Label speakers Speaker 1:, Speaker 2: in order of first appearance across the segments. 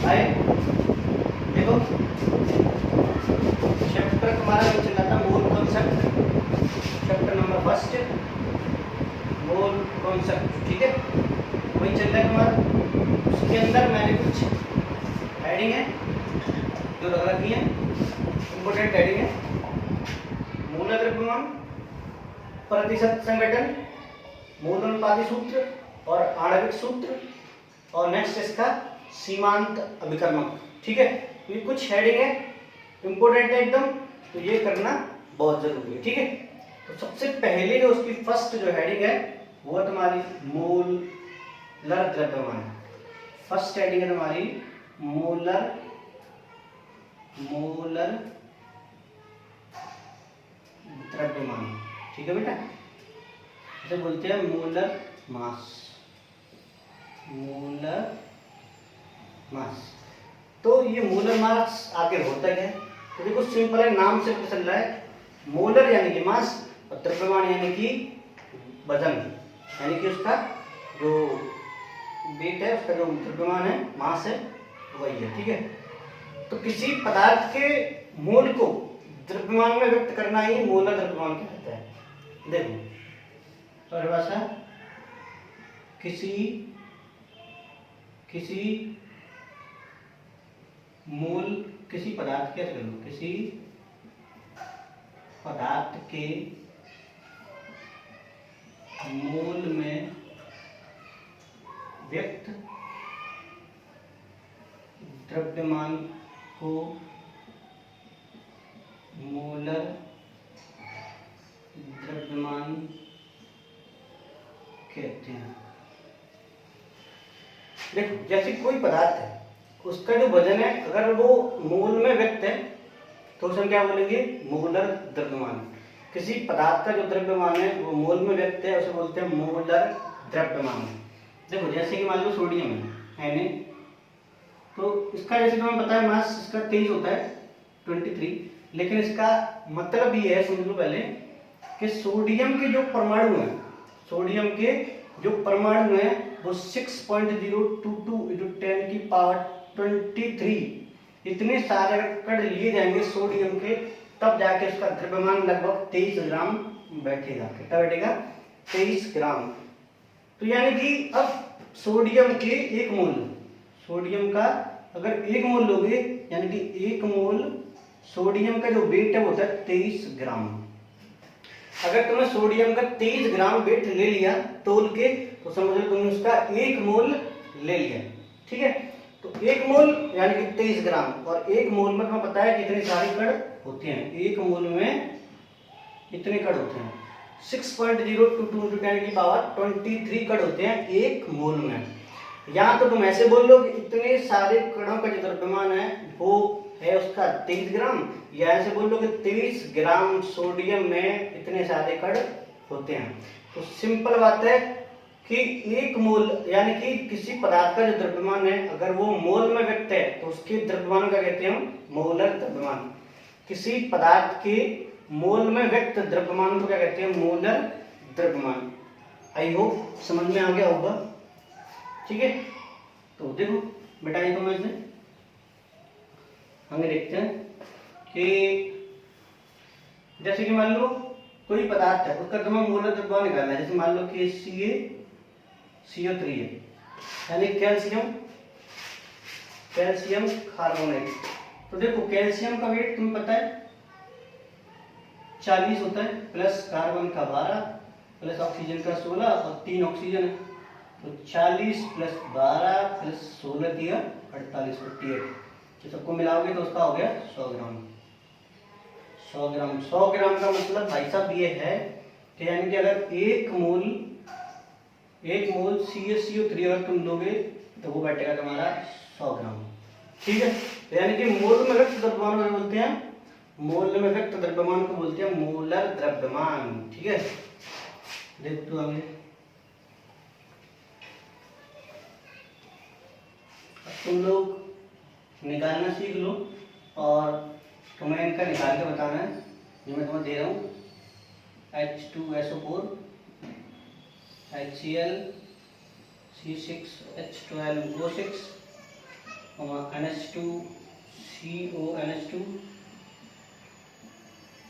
Speaker 1: आए देखो चैप्टर हमारा जो चला था mole concept, chapter number first mole concept, ठीक है वही चल रहा है हमारा। उसके अंदर मैंने कुछ हेडिंग है जो रख रखी है, इंपोर्टेंट हेडिंग है। मूलक द्रव्यमान, प्रतिशत संगठन, मूल अनुपाती सूत्र और आणविक सूत्र, और नेक्स्ट इसका सीमांत अभिकर्मक, ठीक है। ये कुछ हेडिंग है इंपोर्टेंट है एकदम, तो ये करना बहुत जरूरी है, ठीक है। तो सबसे पहले जो उसकी फर्स्ट जो हेडिंग है वो तुम्हारी मोलर द्रव्यमान। फर्स्ट हेडिंग है तुम्हारी मोलर द्रव्यमान, ठीक है बेटा। इसे बोलते हैं मोलर मास, मोलर मास। तो ये मोलर मास आखिर होता क्या है? तो देखो सिंपल है, नाम से पता चल रहा है। मोलर यानी कि मास और द्रव्यमान यानी कि वजन, यानी कि उसका जो वेट है, उसका जो द्रव्यमान है, मास है, वही है, ठीक है। तो किसी पदार्थ के मोल को द्रव्यमान में व्यक्त करना ही मोलर द्रव्यमान कहलाता है। देखो परिभाषा, किसी मोल, किसी पदार्थ के मोल में व्यक्त द्रव्यमान को मोलर द्रव्यमान कहते हैं। देखो जैसे कोई पदार्थ है, उसका जो वजन है अगर वो मोल में व्यक्त है तो उसे क्या बोलेंगे? मोलर द्रव्यमान। किसी पदार्थ का जो द्रव्यमान है वो मोल में व्यक्त है, उसे बोलते हैं मोलर द्रव्यमान। देखो जैसे कि मान लो सोडियम है Na, तो इसका जैसे तुम्हें पता है मास इसका 23 होता है 23, लेकिन इसका मतलब ये है, समझ लो पहले, कि सोडियम के जो परमाणु है, सोडियम के जो परमाणु है वो 6.022 × 10⁻23 इतने सारे कण लिए जाएंगे सोडियम के, तब जाके उसका द्रव्यमान लगभग 23 ग्राम बैठेगा। कितना बैठेगा? 23 ग्राम। तो यानी कि अब सोडियम के एक मोल, सोडियम का अगर एक मोल लोगे, यानी कि एक मोल सोडियम का जो वेट है वो होता है 23 ग्राम। अगर तुमने सोडियम का 23 ग्राम वेट ले लिया तोल के, तो समझ लो तुमने उसका एक मोल ले लिया, ठीक है। तो एक मोल यानी कि 23 ग्राम, और एक मोल में तुम्हें पता है कितने सारे कण होते हैं? एक मोल में कितने कण होते हैं? 6.022 × 10⁻23 कण होते हैं एक मोल में। या तो तुम ऐसे बोल लो कि इतने सारे कणों का जो द्रव्यमान है वो है उसका 23 ग्राम, या ऐसे बोल लो कि 23 ग्राम सोडियम में इतने सारे कण होते हैं। तो सिंपल बात है कि एक मोल यानी कि किसी पदार्थ का जो द्रव्यमान है अगर वो मोल में व्यक्त है तो उसके द्रव्यमान का कहते हैं मोलर द्रव्यमान। किसी पदार्थ के मोल में व्यक्त द्रव्यमान को क्या कहते हैं? मोलर द्रव्यमान। आई होप समझ में आ गया होगा, ठीक है। तो देखो बेटा ये तो मैं से हमें देखते हैं कि जैसे कि मान लो कोई पदार्थ है, उसका तुम्हें मोलर द्रव्यमान निकालना है। जैसे मान लो कि CO3 है, यानी कैल्शियम कार्बोनेट। तो देखो कैल्शियम का वेट तुम्हें पता है 40 होता है, प्लस कार्बन का 12 प्लस ऑक्सीजन का 16 और 3 ऑक्सीजन है, तो 40 + 12 + 16 दिया 48 तो सबको मिलाओगे तो उसका हो गया 100 ग्राम। 100 ग्राम, 100 ग्राम का मतलब भाई साहब ये है कि यानी कि अगर एक मोल CaCO3 अगर तुम लोगे तो वो बैठेगा तुम्हारा 100 ग्राम, ठीक है। तो यानी कि मोल में व्यक्त द्रव्यमान को बोलते हैं, मोल में व्यक्त द्रव्यमान को बोलते हैं मोलर द्रव्यमान, ठीक है। देख तो आगे तुम लोग निकालना सीख लो और तुम्हें इनका निकाल के बताना है। जो मैं तुम्हें दे रहा हूँ H2SO4 HCl C6H12O6 NH2 CO NH2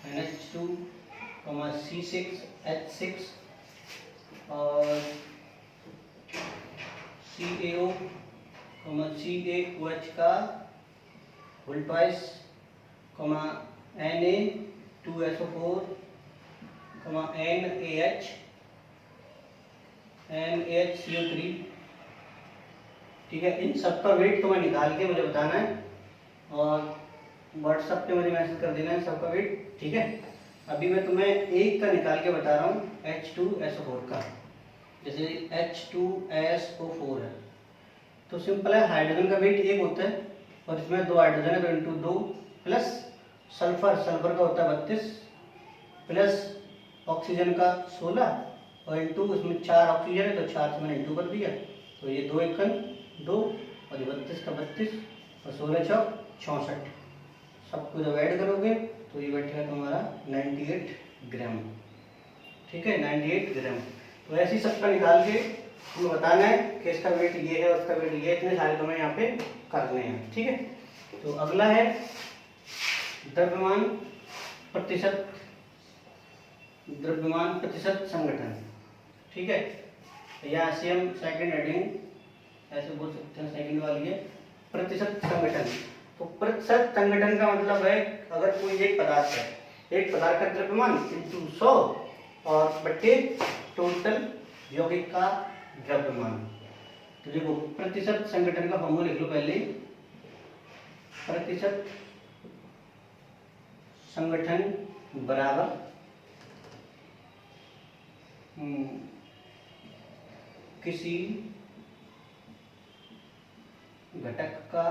Speaker 1: NH2 C6 H6 और CaO CaOH का होल ट्वाइस Na2SO4 NaHCO3। ठीक है, इन सबका वेट तुम्हें निकाल के मुझे बताना है और व्हाट्सएप पे मुझे मैसेज कर देना है सबका वेट। ठीक है, अभी मैं तुम्हें एक का निकाल के बता रहा हूँ H2SO4 का। जैसे H2SO4 है तो सिंपल है, हाइड्रोजन का वेट एक होता है और इसमें दो हाइड्रोजन है तो इंटू 2 प्लस सल्फर का होता है 32 प्लस ऑक्सीजन का 16 और इंटू इसमें 4 ऑक्सीजन है तो 4 से मैंने इंटू कर दिया तो ये 2 एकन 2 और ये 32 का 32 और 16 चौक 64। सबको जब ऐड करोगे तो ये बैठेगा तुम्हारा 98 ग्राम। ठीक है, 98 ग्राम। तो ऐसे ही सबका निकाल के तुम्हें बताना है कि इसका वेट ये है और इसका वेट ये है, इतने सारे तुम्हें यहाँ पे करने हैं। ठीक है, तो अगला है द्रव्यमान प्रतिशत संगठन। ठीक है, यहाँ से हम सेकंड हेडिंग ऐसे बोल सकते हैं, सेकंड वाली है प्रतिशत संगठन। तो प्रतिशत संगठन का मतलब है अगर कोई एक पदार्थ है, एक पदार्थ का द्रव्यमान इंटू 100 और बट्टे टोटल यौगिक का द्रव्यमान। तो देखो प्रतिशत संगठन का फॉर्मूला लिख लो पहले। प्रतिशत संगठन बराबर किसी घटक का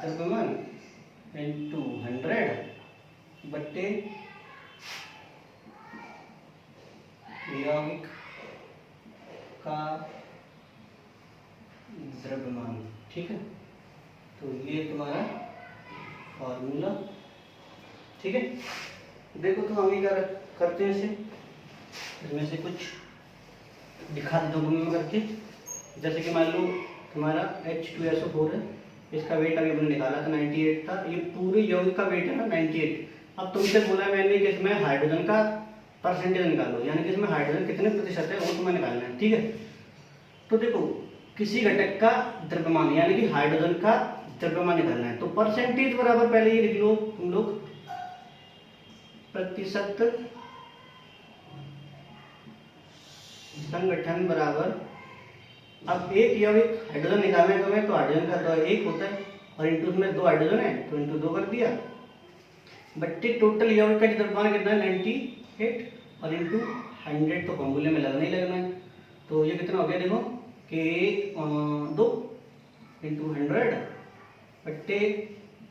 Speaker 1: द्रव्यमान इंटू 100 बट्टे यौगिक का द्रव्यमान। ठीक है, तो ये तुम्हारा फॉर्मूला। ठीक है, देखो तो हम क्या करते हैं इसे, इसमें से कुछ दिखा दो में करके। जैसे कि मान लो तुम्हारा H2SO4 है, इसका वेट अभी हमने निकाला था 98 था, ये पूरे यौगिक का वेट है ना 98। अब तुमसे बोला मैंने कि इसमें हाइड्रोजन का परसेंटेज निकालो, यानी कि इसमें हाइड्रोजन कितने प्रतिशत है वो तुम्हें निकालना है। ठीक है, तो देखो किसी घटक का द्रव्यमान यानी कि हाइड्रोजन का द्रव्यमान निकालना है तो परसेंटेज बराबर पहले ये लिख लो तुम लोग, प्रतिशत संगठन बराबर, अब एक यौगिक हाइड्रोजन निकालना है तुम्हें तो हाइड्रोजन का तो एक होता है और इंटू में 2 हाइड्रोजन है तो इंटू 2 कर दिया बट्टे टोटल यौगिक का द्रव्यमान कितना है 98 और इंटू 100 तो फॉर्मूले में लगना ही लगना है। तो ये कितना हो गया देखो कि 2 इंटू 100 बट्टे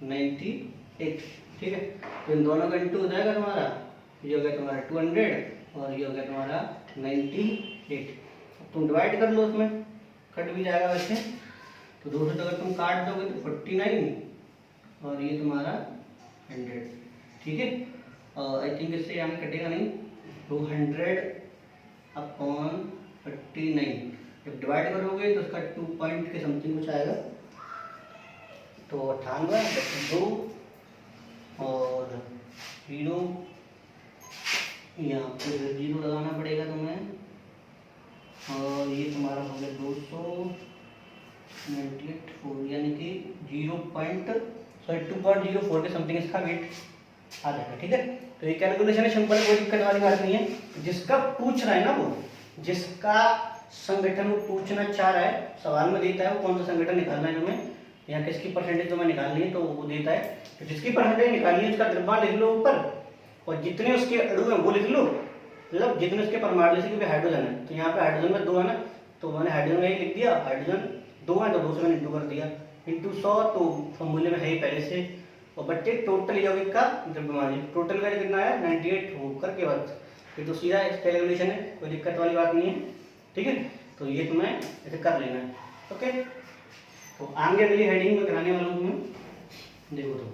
Speaker 1: 98। ठीक है, तो इन दोनों का इंटू हो जाएगा तुम्हारा, ये हो गया तुम्हारा 200 और ये हो गया तुम्हारा 98। अब तुम डिवाइड कर लो, उसमें कट भी जाएगा वैसे तो 2 से अगर तुम काट दोगे तो 49 और ये तुम्हारा 100। ठीक है, आई थिंक इससे यहाँ कटेगा नहीं, 200/49 जब डिवाइड करोगे तो उसका 2 पॉइंट के समथिंग कुछ आएगा तो 98/2 और 0 यहाँ पे 0 लगाना पड़ेगा तुम्हें और ये तुम्हारा हो गया 298 यानी कि 2.04 के समथिंग इसका वेट आ जाएगा। ठीक है, तो ये कैलकुलेशन है, सिंपल, कोई दिक्कत वाली बात नहीं है। जिसका पूछ रहा है ना वो, जिसका संगठन वो पूछना चाह रहा है, सवाल में देता है वो कौन सा संगठन निकालना है तुम्हें या किसकी परसेंटेज तुम्हें निकालनी है तो वो देता है। तो जिसकी परसेंटेज निकालनी है उसका द्रव्यमान लिख लो ऊपर और जितने उसके अणु हैं वो लिख लो, मतलब जितने उसके परमाणु, जैसे क्योंकि हाइड्रोजन है तो यहाँ पे हाइड्रोजन में 2 है ना तो मैंने हाइड्रोजन में ही लिख दिया, हाइड्रोजन 2 है तो 2 से मैंने इंटू कर दिया इंटू 100 तो फॉर्मूले में है ही पहले से और बच्चे टोटल यौगिक का द्रव्यमान, टोटल का कितना है 98 होकर के बाद फिर तो सीधा कैलकुलेशन है, कोई दिक्कत वाली बात नहीं है। ठीक है, तो ये तुम्हें ऐसे कर लेना है। ओके, तो आगे अगली हेडिंग में कराने वाला हूँ तुम्हें, देखो तो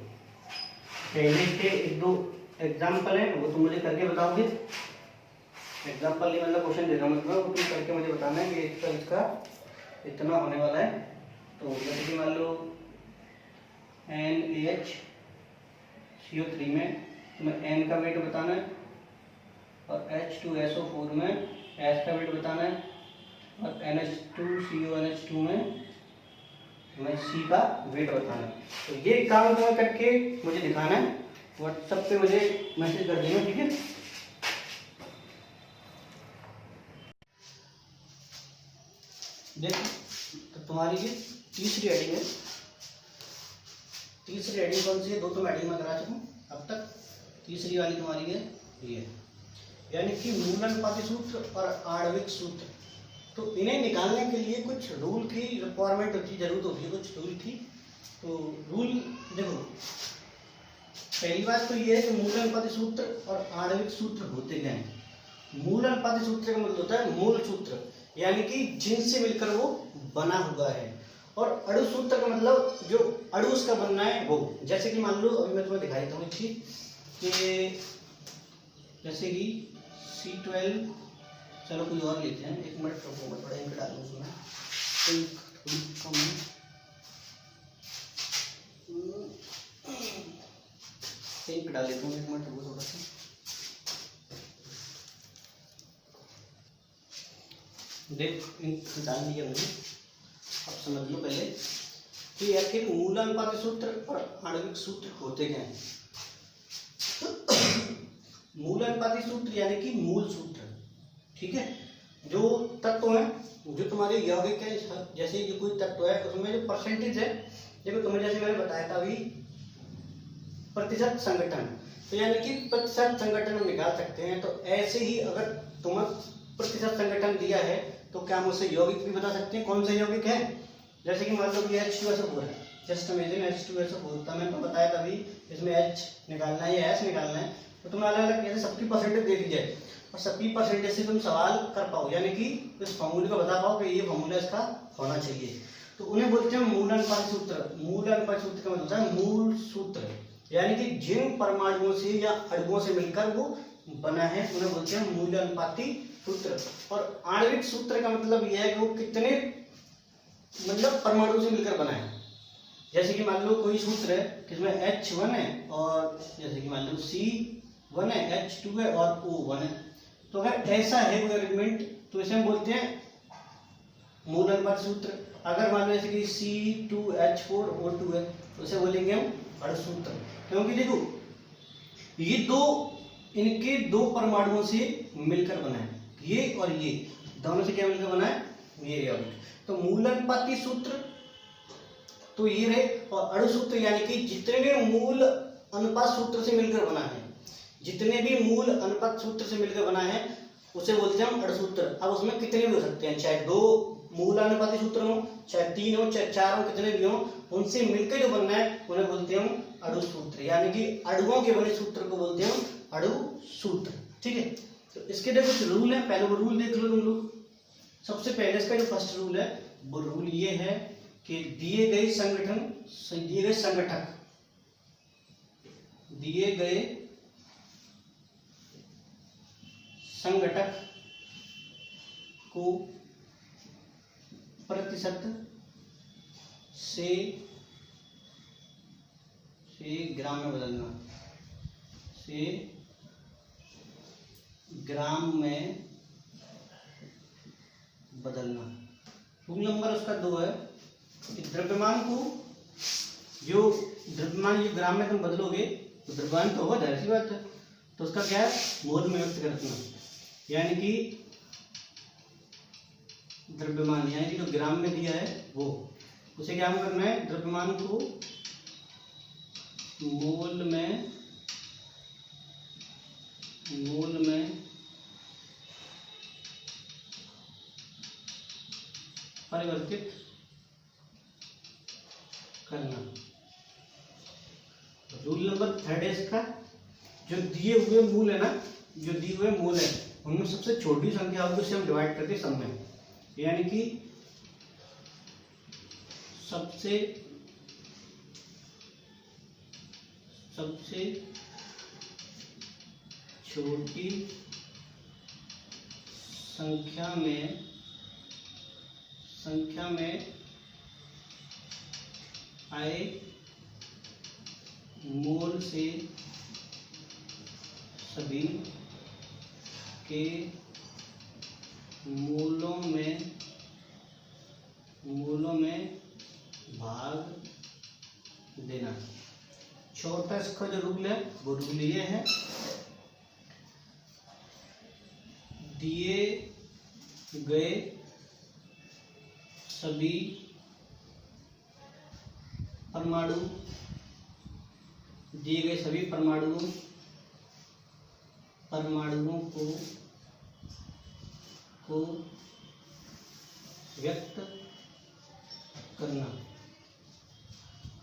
Speaker 1: पहले के 1-2 एग्जाम्पल हैं वो तुम मुझे करके बताओगे। एग्जाम्पल नहीं मतलब क्वेश्चन दे रहा हूँ मैं तुम्हें, वो तुम करके मुझे बताना है कि इसका इतना होने वाला है। तो जैसे कि मान लो NaHCO3 में तुम्हें N का वेट बताना है और H2SO4 में S का वेट बताना है और NH2CONH2 में तुम्हें C का वेट बताना है। तो ये काम तुम्हें करके मुझे दिखाना है, व्हाट्सएप पे मुझे मैसेज कर देना, ठीक है। देखो तो तुम्हारी ये तीसरी हेडिंग है। तीसरी हेडिंग कौन सी है? दो तो हेडिंग में करा चुका हूँ अब तक। तीसरी वाली तुम्हारी है ये, यानी कि मूलानुपाती सूत्र और आणविक सूत्र। तो इन्हें निकालने के लिए कुछ रूल की रिक्वायरमेंट होती है, जरूरत होती है कुछ रूल की। तो रूल देखो, पहली बात तो ये है कि मूलानुपाती सूत्र और आणविक सूत्र होते क्या हैं। मूलानुपाती सूत्र का मतलब होता है मूल सूत्र, यानी कि जिनसे मिलकर वो बना हुआ है। और अणु सूत्र का मतलब जो अणु उसका बनना है वो। जैसे कि मान लो अभी मैं तुम्हें दिखाई देता हूँ कि जैसे कि C12, चलो कोई और लेते हैं, एक मिनट रुको, मैं थोड़ा इंक डालूं उसमें, कम इंक डाल लेता हूँ, एक मिनट रुको थोड़ा सा। देख इंक डाल दिया मैंने, अब समझ लो पहले कि आखिर मूलानुपाती सूत्र और आणविक सूत्र होते क्या हैं। मूलानुपाती सूत्र यानी कि मूल सूत्र, ठीक है। जो तत्व है, जो तुम्हारे यौगिक है, जैसे जो कोई तत्व है उसमें जो परसेंटेज है, देखो तुम्हें जैसे मैंने बताया था अभी प्रतिशत संगठन, तो यानी कि प्रतिशत संगठन हम निकाल सकते हैं। तो ऐसे ही अगर तुम्हें प्रतिशत संगठन दिया है तो क्या हम उसे यौगिक भी बता सकते हैं, कौन सा यौगिक है। जैसे कि मान लो कि H2SO4 है, जस्ट इमेजिन H2SO4 था, मैंने तो बताया था अभी, इसमें H निकालना है या S निकालना है। तो तुम्हें अलग अलग जैसे सबकी परसेंटेज दे दी जाए और सबकी परसेंटेज से तुम सवाल कर पाओ, यानी कि इस फॉर्मूले को बता पाओ कि ये फॉर्मूला इसका होना चाहिए। तो उन्हें बोलते हैं मूलानुपाती सूत्र। मूलानुपाती सूत्र का मतलब है मूल सूत्र, यानी कि जिन परमाणुओं से या अणुओं से मिलकर वो बना है उन्हें बोलते हैं मूलानुपाती सूत्र। और आणविक सूत्र का मतलब यह है कि वो कितने मतलब परमाणु से मिलकर बना है। जैसे कि मान लो कोई सूत्र है जिसमें H1 है और जैसे कि मान लो C1 है, H2 है और O1 है। तो अगर ऐसा है कोई एलिमेंट तो इसे हम बोलते हैं मूलानुपाती सूत्र। अगर मान लो जैसे कि C2H4O2 है तो उसे बोलेंगे हम अणु सूत्र। क्योंकि देखो ये दो, इनके दो परमाणुओं से मिलकर बना है, ये और ये दोनों से क्या मिलकर बना है, ये यौगिक। तो मूलानुपाती सूत्र तो ये रहे, और अणु सूत्र यानी कि जितने भी मूल अनुपात सूत्र से मिलकर बना है, जितने भी मूल अनुपात सूत्र से मिलकर बना है उसे बोलते हैं हम अणु सूत्र। अब उसमें कितने भी हो सकते हैं, चाहे दो मूलानुपाती सूत्र हो, चाहे तीन हो, चाहे चार हो, कितने भी हो, उनसे मिलकर जो बनना है उन्हें बोलते हैं हम अणु सूत्र, यानी कि अणुओं के बने सूत्र को बोलते हैं हम अणु सूत्र, ठीक है। तो इसके लिए कुछ रूल है, पहले वो रूल देख लो तुम लोग। सबसे पहले इसका जो फर्स्ट रूल है वो रूल ये है कि दिए गए संगठक को प्रतिशत से ग्राम में बदलना, से ग्राम में बदलना। रूल नंबर उसका 2 है कि द्रव्यमान को जो ग्राम में तुम बदलोगे तो द्रव्यमान तो होगा, जाहिर सी बात है। तो उसका क्या है, मोल में व्यक्त करना, यानी कि द्रव्यमान यानी कि जो ग्राम में दिया है वो, उसे क्या करना है, द्रव्यमान को मोल में परिवर्तित करना। रूल नंबर 3 है इसका, जो दिए हुए मूल है ना, जो दिए हुए मूल है उनमें सबसे छोटी संख्या होगी उसे हम डिवाइड करते हैं सब में, यानी कि सबसे छोटी संख्या में संख्या में आए मोल से सभी के मूलों में भाग देना। चौथा इसका जो रूल है वो रूल ये है, दिए गए सभी परमाणुओं को व्यक्त करना।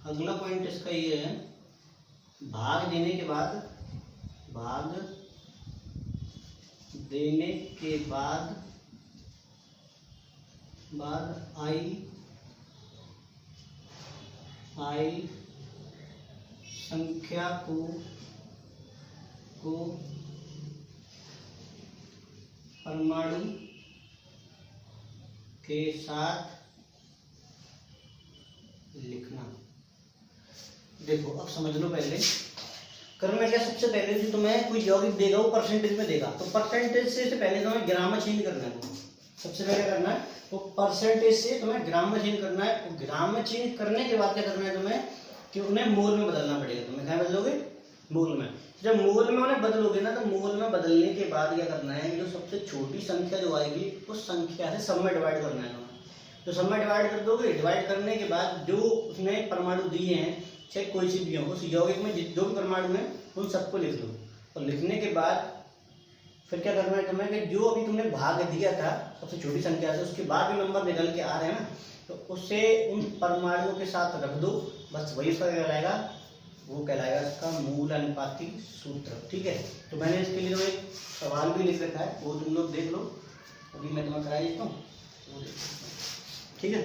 Speaker 1: अगला पॉइंट इसका ये है, भाग देने के बाद आई संख्या को परमाणु के साथ लिखना। देखो अब समझ लो, पहले करना क्या, सबसे पहले जो तुम्हें कोई यौगिक देगा वो परसेंटेज में देगा, तो परसेंटेज से पहले तुम्हें ग्राम में चेंज करना है। सबसे पहले करना है तो परसेंटेज से तुम्हें ग्राम में चेंज करना है। तो ग्राम में चेंज करने के बाद क्या करना है तुम्हें कि उन्हें मोल में बदलना पड़ेगा। तुम्हें क्या बदलोगे, मोल में। जब मोल में उन्हें बदलोगे ना, तो मोल में बदलने के बाद क्या करना है, जो सबसे छोटी संख्या जो आएगी उस संख्या से सब में डिवाइड करना है तुम्हें। तो सब में डिवाइड कर दोगे, डिवाइड करने के बाद जो उसने परमाणु दिए हैं, चाहे कोई सी भी हो, उस यौगिक में जो भी परमाणु है उन सबको लिख लो। और लिखने के बाद फिर क्या करना है तुम्हें कि जो अभी तुमने भाग दिया था सबसे छोटी संख्या से, उसके बाद भी नंबर निकल के आ रहे हैं ना, तो उससे उन परमाणुओं के साथ रख दो। बस वही उसका कहलाएगा, वो कहलाएगा इसका मूल अनुपाती सूत्र। ठीक है, तो मैंने इसके लिए तो एक सवाल भी लिख रखा है, वो तुम लोग देख लो। अभी मैं तुम्हें करा देता हूँ, ठीक है।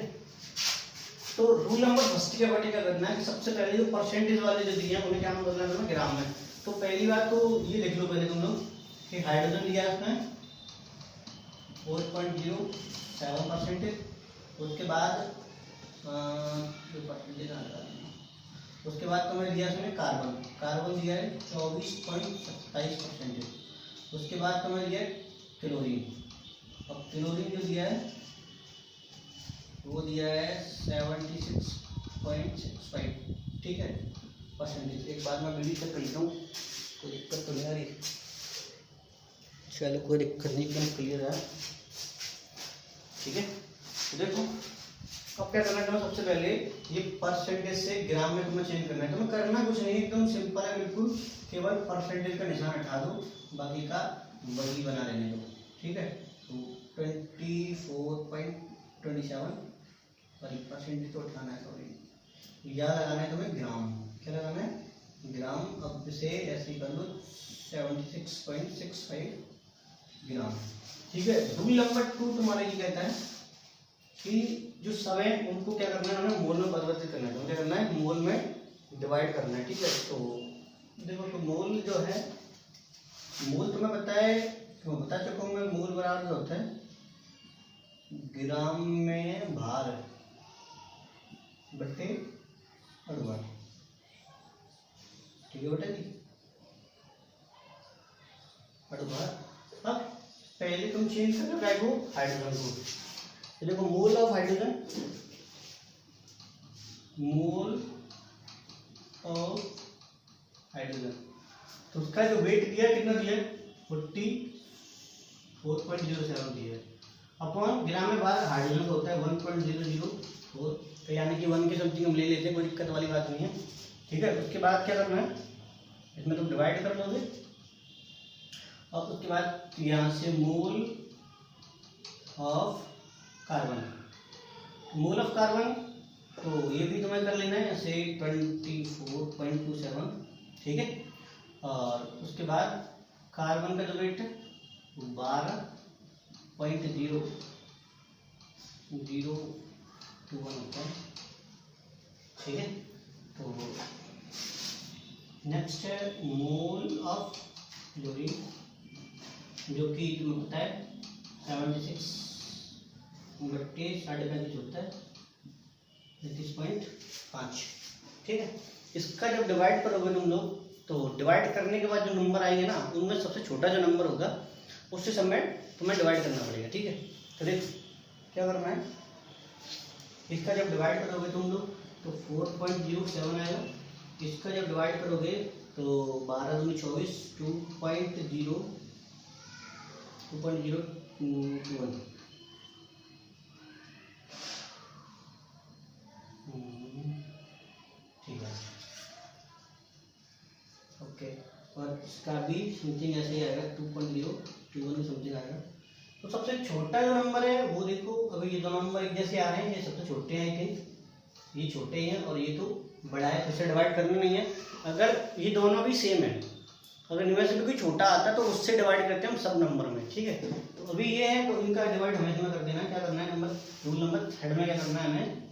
Speaker 1: तो रूल नंबर 30 के अकॉर्डिंग क्या करना है कि सबसे पहले जो परसेंटेज वाले जो दिए हैं उन्हें क्या बदलना है तुम्हें ग्राम में। तो पहली बात तो ये लिख लो पहले तुम लोग कि हाइड्रोजन दिया है उसमें 4.07%। उसके बाद उसके बाद तुम्हें दिया उसमें कार्बन दिया है 24.27%। उसके बाद तुम्हें दिया क्लोरीन। अब क्लोरीन जो दिया है वो दिया है 76.65, ठीक है, परसेंटेज। एक बार मैं वीडियो चेक कर लेता हूँ, कोई दिक्कत तो नहीं आ रही। चलो कोई दिक्कत नहीं, एकदम क्लियर है, ठीक है। तो देखो अब क्या करना है तुम्हें, सबसे पहले ये परसेंटेज से ग्राम में तुम्हें चेंज करना है। तुम्हें करना कुछ नहीं, एकदम सिंपल है बिल्कुल, केवल परसेंटेज का निशान हटा दो, बाकी का वही बना रहने दो, ठीक है। तो 24.27 और परसेंटेज तो उठाना है, सॉरी, या लगाना है तुम्हें ग्राम। क्या लगाना है, ग्राम। अब इसे ऐसे कर लो 76.65 ग्राम, ठीक है। रूल नंबर 2 तुम्हारा ये कहता है कि जो सब है उनको क्या करना है, हमें मोल में परिवर्तित करना है। तो क्या करना है, मोल में डिवाइड करना है, ठीक है। तो देखो, तो मोल जो है, मोल तुम्हें पता है, तो बता चुका हूँ मैं, मोल बराबर होता है ग्राम में भार बट्टे अणुभार, ठीक है बेटा जी, अणुभार। अब पहले तुम चेंज कर रहे हो हाइड्रोजन को। तो देखो मोल ऑफ हाइड्रोजन, तो उसका जो वेट दिया है कितना दिया है, 44.07 दिया है। अपॉन ग्राम में भार हाइड्रोजन का होता है 1.004, तो यानी कि 1 के समथिंग हम ले लेते हैं, कोई दिक्कत वाली बात नहीं है, ठीक है। उसके बाद क्या करना है, इसमें तुम डिवाइड कर लोगे। और उसके बाद यहाँ से मोल ऑफ कार्बन, तो ये भी तुम्हें कर लेना है ऐसे 24.27, ठीक है। और उसके बाद कार्बन का जो वेट है 12.001 होता है, ठीक है। तो नेक्स्ट है मोल ऑफ क्लोरीन, जो कि तुम्हें पता है 76 बट्टे 35.5 होता है 33.5। ठीक है, इसका जब डिवाइड करोगे तुम लोग तो डिवाइड करने के बाद जो नंबर आएंगे ना उनमें सबसे छोटा जो नंबर होगा उससे समेट तुम्हें डिवाइड करना पड़ेगा। ठीक है, तो देख क्या करना है, इसका जब डिवाइड करोगे तुम लोग तो 4.07 आएगा। इसका जब डिवाइड करोगे तो 12 दूनी 24 2.021। ठीक है, ओके। और इसका भी समथिंग ऐसे ही आएगा 2.021 समथिंग आएगा। तो सबसे छोटा जो नंबर है वो देखो, अभी ये दो नंबर एक जैसे आ रहे हैं, ये सबसे छोटे हैं कहीं, ये छोटे हैं और ये तो बड़ा है, तो इसे डिवाइड करना नहीं है। अगर ये दोनों भी सेम है, अगर इनमें से भी कोई छोटा आता है तो उससे डिवाइड करते हैं हम सब नंबर में। ठीक है, तो अभी ये है तो इनका डिवाइड हमें इसमें कर देना है। क्या करना है, नंबर रूल नंबर थर्ड में क्या करना है हमें,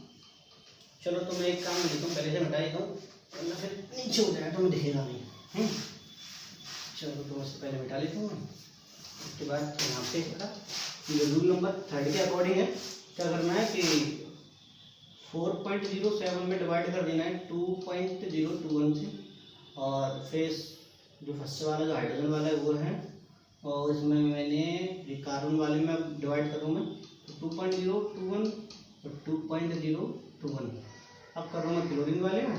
Speaker 1: चलो तो मैं एक काम देता हूँ, पहले से मिटा देता हूँ वरना फिर नीचे हो जाएगा तो मैं दिखेगा नहीं। चलो तो उससे पहले मिटा लेता हूँ। उसके बाद यहाँ पे इसका ये रूल नंबर थर्ड के अकॉर्डिंग है। क्या करना है कि 4.07 में डिवाइड कर देना है 2.021 से, और फिर जो फर्स्ट वाला जो हाइड्रोजन वाला है वो है, और इसमें मैंने ये कार्बन वाले में अब डिवाइड करूँगा तो 2.021 और 2.021। अब कर रहा हूँ क्लोरीन वाले में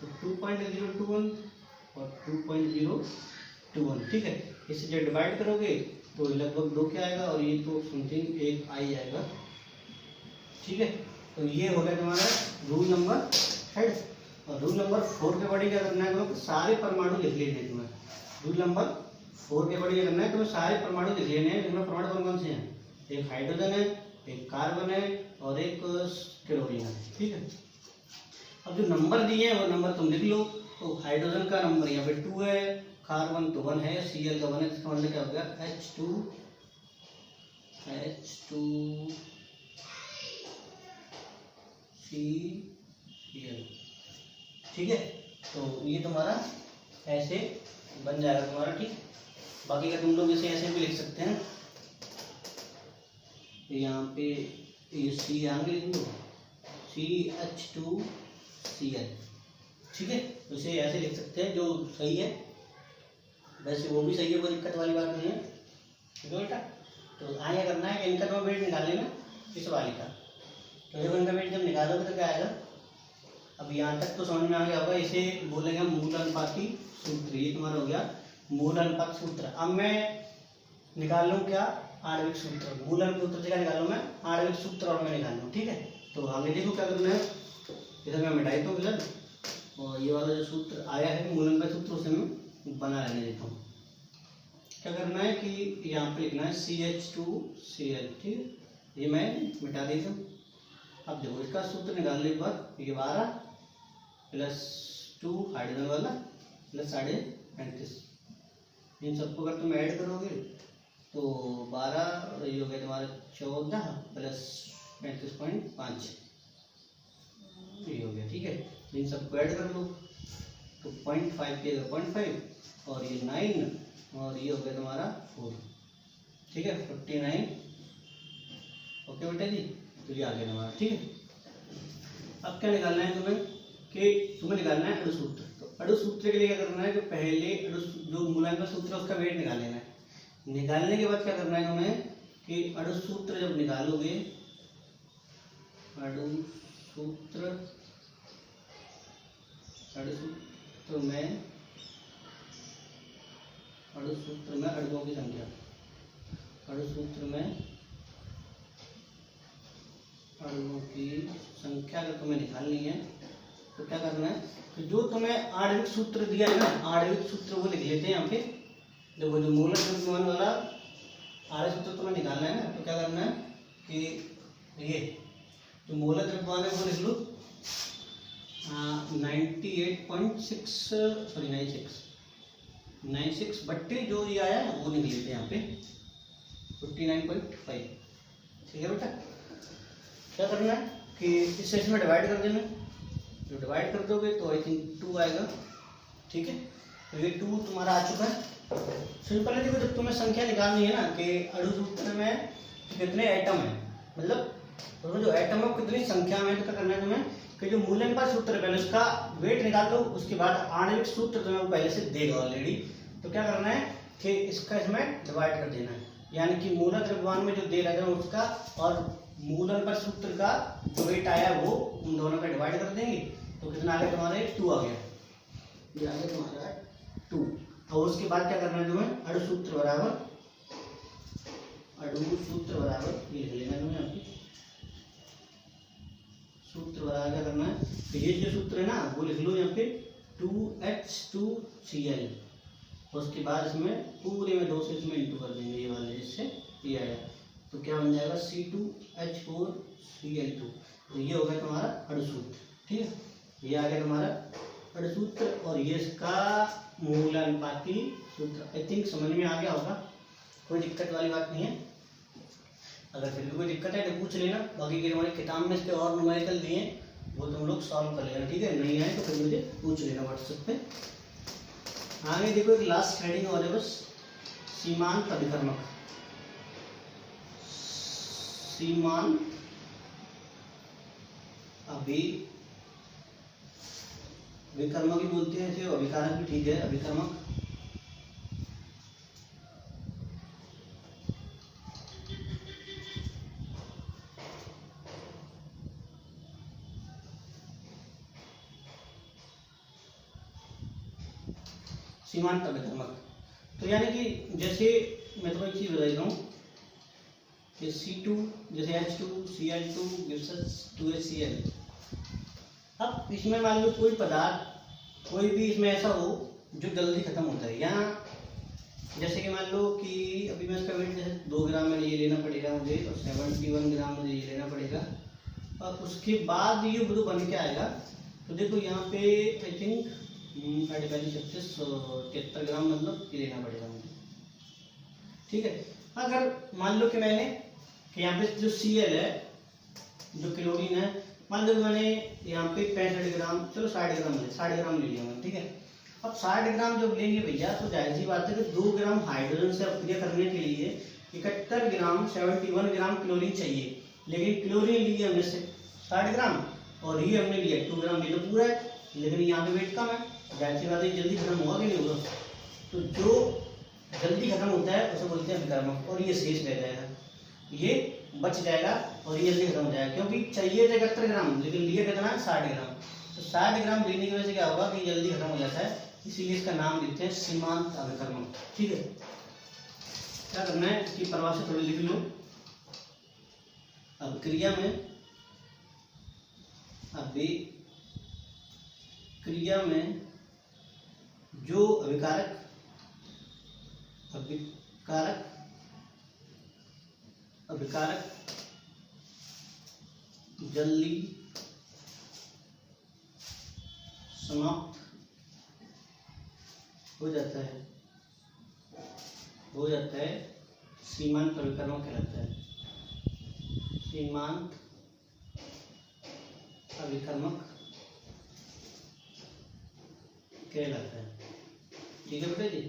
Speaker 1: तो 2.021 और 2.021। ठीक है, इसे जब डिवाइड करोगे तो लगभग 2 क्या आएगा और ये तो समथिंग 1 आई जाएगा। ठीक है, तो ये हो गया तुम्हारा रूल नंबर थर्ड। और रूल नंबर 4 के अकॉर्डिंग क्या करना है, तुम्हें सारे परमाणु लिख लेने हैं। तुम्हें रूल नंबर 4 के अकॉर्डिंग क्या करना है, तुम्हें सारे परमाणु लिख लेने हैं। जिनमें परमाणु कौन कौन से हैं, एक हाइड्रोजन है, एक कार्बन है और एक क्लोरीन है। ठीक है, अब जो नंबर दिए हैं वो नंबर तुम लिख लो। तो हाइड्रोजन का नंबर यहाँ पे 2 है, कार्बन तो 1 है, Cl का 1 है, इसका मतलब क्या हो गया H2Cl। ठीक है, तो ये तुम्हारा ऐसे बन जाएगा तुम्हारा। ठीक, बाकी का तुम लोग इसे ऐसे भी लिख सकते हैं, यहाँ पे ये C आगे लिख दो CH2Cl। ठीक है, तो इसे ऐसे लिख सकते हैं जो सही है, वैसे वो भी सही है, कोई दिक्कत वाली बात नहीं है। ठीक है बेटा, तो आगे करना है इनका तुम्हें वेट निकाल लेना इस वाली का। तो जब इनका वेट जब निकालोगे तो क्या आएगा, अब यहाँ तक तो समझ में आ गया होगा। इसे बोलेंगे मूल अनुपाती सूत्र, ये तुम्हारा हो गया मूल अनुपात सूत्र। अब मैं निकाल लूँ क्या, आणविक सूत्र। मूल अनुपात सूत्र से क्या निकालूँ मैं, आणविक सूत्र और मैं निकाल लूँ। ठीक है, तो आगे देखो क्या करना है, इधर मैं मिटाई तो इधर, और ये वाला जो सूत्र आया है मूल अनुपात सूत्र उसे मैं बना लेने देता हूँ। क्या करना है कि यहाँ पे लिखना है CH2Cl। ठीक है, ये मैं मिटा देता हूँ। अब देखो इसका सूत्र निकालने के बाद ये 12 + 2 हाइड्रोजन वाला प्लस 35.5, इन सबको अगर तुम ऐड करोगे तो 12 ये हो गया तुम्हारा 14 + 35.5 ये हो गया। ठीक है, इन सबको ऐड कर लो तो 0.5 के 0.5 और ये 9 और ये हो गया तुम्हारा 4। ठीक है, 49। ओके बेटा जी, तो ये आ गया तुम्हारा। ठीक है, अब क्या निकालना है तुम्हें कि तुम्हें निकालना है अणु सूत्र। तो अणु सूत्र के लिए क्या करना है कि पहले जो मूलांक सूत्र है उसका वेट निकाल लेना है। निकालने के बाद क्या करना है तुम्हें कि अणु सूत्र जब निकालोगे, अणु सूत्र में अणुओं की संख्या, अणु सूत्र में अणुओं की संख्या अगर तुम्हें निकालनी है तो क्या करना है कि जो तुम्हें आणविक सूत्र दिया है ना, आणविक सूत्र वो लिख लेते हैं यहाँ पे। देखो जो मूलक द्रव्यमान वाला आणविक सूत्र तुम्हें निकालना है ना, तो क्या करना है कि ये जो मूलक द्रव्यमान है वो लिख लो 96 बट्टे जो ये आया है वो लिख लेते हैं यहाँ पे 59.5। ठीक है बेटा, क्या करना है कि इस सेक्शन में डिवाइड कर देना। जो डिवाइड कर दोगे तो आई थिंक 2 आएगा। ठीक है, तो ये 2 तुम्हारा आ चुका है। सिंपल है, देखो जब तुम्हें संख्या निकालनी है ना कि अणु सूत्र में कितने एटम है, मतलब तो जो एटम है कितनी संख्या में, तो क्या करना है तुम्हें कि जो मूलन पर सूत्र है पहले उसका वेट निकाल दो, उसके बाद आणविक सूत्र तुम्हें पहले से देगा ऑलरेडी। तो क्या करना है कि इसका इसमें डिवाइड कर देना है, यानी कि मूलक द्रव्यमान में जो दे रहा है उसका और मूलन पर सूत्र का जो वेट आया वो उन दोनों का डिवाइड कर देंगे। तो कितना आ गया तुम्हारे 2 आ गया, ये आ गया तुम्हारा 2। और उसके बाद क्या करना है तुम्हें अणु सूत्र बराबर ये लिख लेना तुम्हें यहाँ पे सूत्र बराबर क्या करना है, तो ये जो सूत्र है ना वो लिख लो यहाँ पे 2H2Cl। उसके बाद इसमें पूरे में 2 से इसमें इंटू कर देंगे ये वाले, इससे ये आया तो क्या बन जाएगा C2H4Cl2। तो ये हो गया तुम्हारा अणु सूत्र। ठीक है, ये आ गया तुम्हारा अणु सूत्र और ये इसका मूलानुपाती सूत्र। आई थिंक समझ में आ गया होगा, कोई दिक्कत वाली बात नहीं है। अगर फिर भी कोई दिक्कत है तो पूछ लेना, बाकी की हमारी किताब में इसके और न्यूमेरिकल दिए वो तुम लोग सॉल्व कर लेना। ठीक है, नहीं आए तो फिर मुझे पूछ लेना व्हाट्सएप पे। आगे देखो एक लास्ट हेडिंग और है बस, सीमांत अभिकर्मक। सीमांत अभिकर्मक ही बोलते हैं इसे, अभिकारक भी ठीक है, अभिकर्मक। सीमांत अभिकर्मक तो यानी कि जैसे मैं तुम्हें एक चीज बता देता हूँ कि C2 जैसे H2Cl2 gives us 2HCl। अब इसमें मान लो कोई पदार्थ कोई भी इसमें ऐसा हो जो जल्दी खत्म होता है, या जैसे कि मान लो कि अभी मैं इसका वेट जैसे 2 ग्राम में ये लेना पड़ेगा मुझे और 71 ग्राम मुझे ये लेना पड़ेगा, और उसके बाद ये ब्लू बन के आएगा। तो देखो यहाँ पे आई थिंक 73 ग्राम मतलब ये लेना पड़ेगा मुझे। ठीक है, अगर मान लो कि मैंने कि यहाँ पे जो Cl है जो क्लोरीन है, मान लो मैंने यहाँ पे 65 ग्राम, चलो 60 ग्राम ले, 60 ग्राम ले लिया मैंने। ठीक है, अब 60 ग्राम जब लेंगे भैया तो जाहिर सी बात है कि 2 ग्राम हाइड्रोजन से अपक्रिया करने के लिए 71 ग्राम 71 ग्राम क्लोरीन चाहिए, लेकिन क्लोरीन लिए हमने 60 ग्राम और ये हमने लिया 2 ग्राम। ये तो पूरा है लेकिन यहाँ पे वेट कम है, जाहिर सी बात है जल्दी खत्म होगा कि नहीं होगा। तो जो जल्दी खत्म होता है उसे बोलते हैं अभिकर्मक, और ये शेष रह जाएगा, ये बच जाएगा और ये जल्दी खत्म हो जाएगा, क्योंकि चाहिए 71 ग्राम लेकिन लिए कितना 60 ग्राम। तो 60 ग्राम लेने की वजह से क्या होगा कि जल्दी खत्म हो जाता है, इसीलिए इसका नाम देते हैं सीमांत अभिकर्मक। ठीक है, क्या करना है इसकी परिभाषा थोड़ी लिख लो। अभिक्रिया में जो अभिकारक जल्दी समाप्त हो जाता है सीमांत अभिकर्मक कहलाता है। सीमांत अभिकर्मक कहलाता है। ठीक है बेटा जी,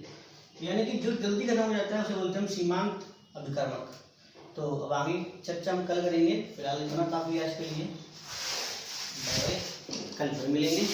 Speaker 1: यानी कि जो जल्दी खत्म हो जाता है उसे बोलते हैं हम सीमांत अभिकर्मक। तो अब आगे चर्चा हम कल करेंगे, फिलहाल इतना काफी आज के लिए, कल फिर मिलेंगे।